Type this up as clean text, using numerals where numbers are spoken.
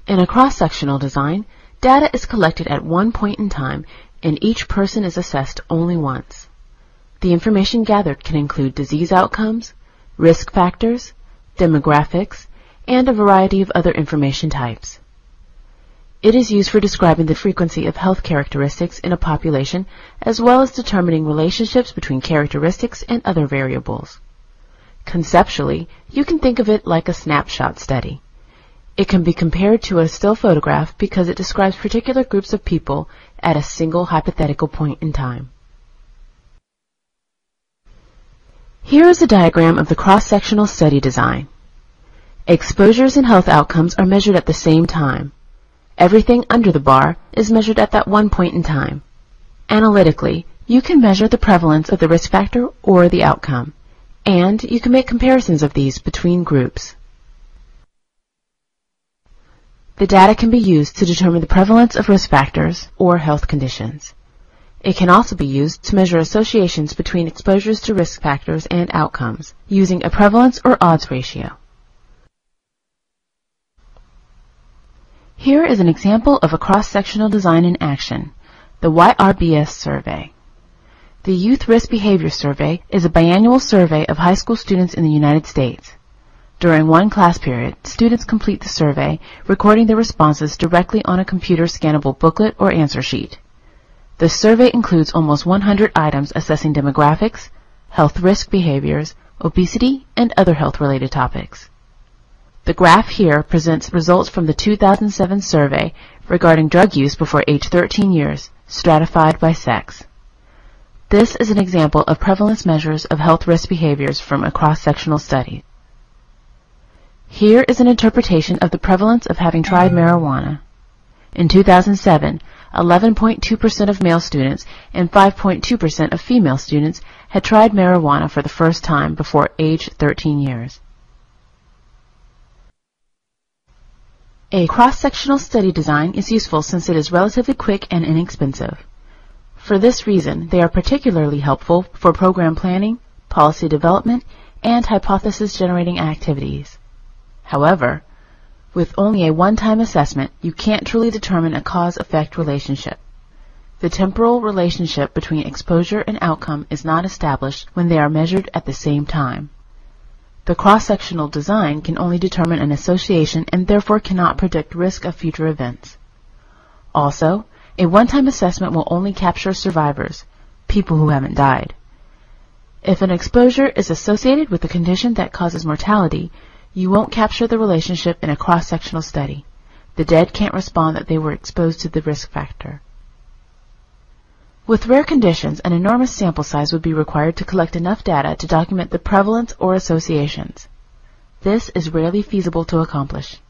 In a cross-sectional design, data is collected at one point in time and each person is assessed only once. The information gathered can include disease outcomes, risk factors, demographics, and a variety of other information types. It is used for describing the frequency of health characteristics in a population as well as determining relationships between characteristics and other variables. Conceptually, you can think of it like a snapshot study. It can be compared to a still photograph because it describes particular groups of people at a single hypothetical point in time. Here is a diagram of the cross-sectional study design. Exposures and health outcomes are measured at the same time. Everything under the bar is measured at that one point in time. Analytically, you can measure the prevalence of the risk factor or the outcome, and you can make comparisons of these between groups. The data can be used to determine the prevalence of risk factors or health conditions. It can also be used to measure associations between exposures to risk factors and outcomes using a prevalence or odds ratio. Here is an example of a cross-sectional design in action, the YRBS survey. The Youth Risk Behavior Survey is a biannual survey of high school students in the United States. During one class period, students complete the survey, recording their responses directly on a computer scannable booklet or answer sheet. The survey includes almost 100 items assessing demographics, health risk behaviors, obesity, and other health-related topics. The graph here presents results from the 2007 survey regarding drug use before age 13 years, stratified by sex. This is an example of prevalence measures of health risk behaviors from a cross-sectional study. Here is an interpretation of the prevalence of having tried marijuana. In 2007, 11.2% of male students and 5.2% of female students had tried marijuana for the first time before age 13 years. A cross-sectional study design is useful since it is relatively quick and inexpensive. For this reason, they are particularly helpful for program planning, policy development, and hypothesis-generating activities. However, with only a one-time assessment, you can't truly determine a cause-effect relationship. The temporal relationship between exposure and outcome is not established when they are measured at the same time. The cross-sectional design can only determine an association and therefore cannot predict risk of future events. Also, a one-time assessment will only capture survivors, people who haven't died. If an exposure is associated with a condition that causes mortality, you won't capture the relationship in a cross-sectional study. The dead can't respond that they were exposed to the risk factor. With rare conditions, an enormous sample size would be required to collect enough data to document the prevalence or associations. This is rarely feasible to accomplish.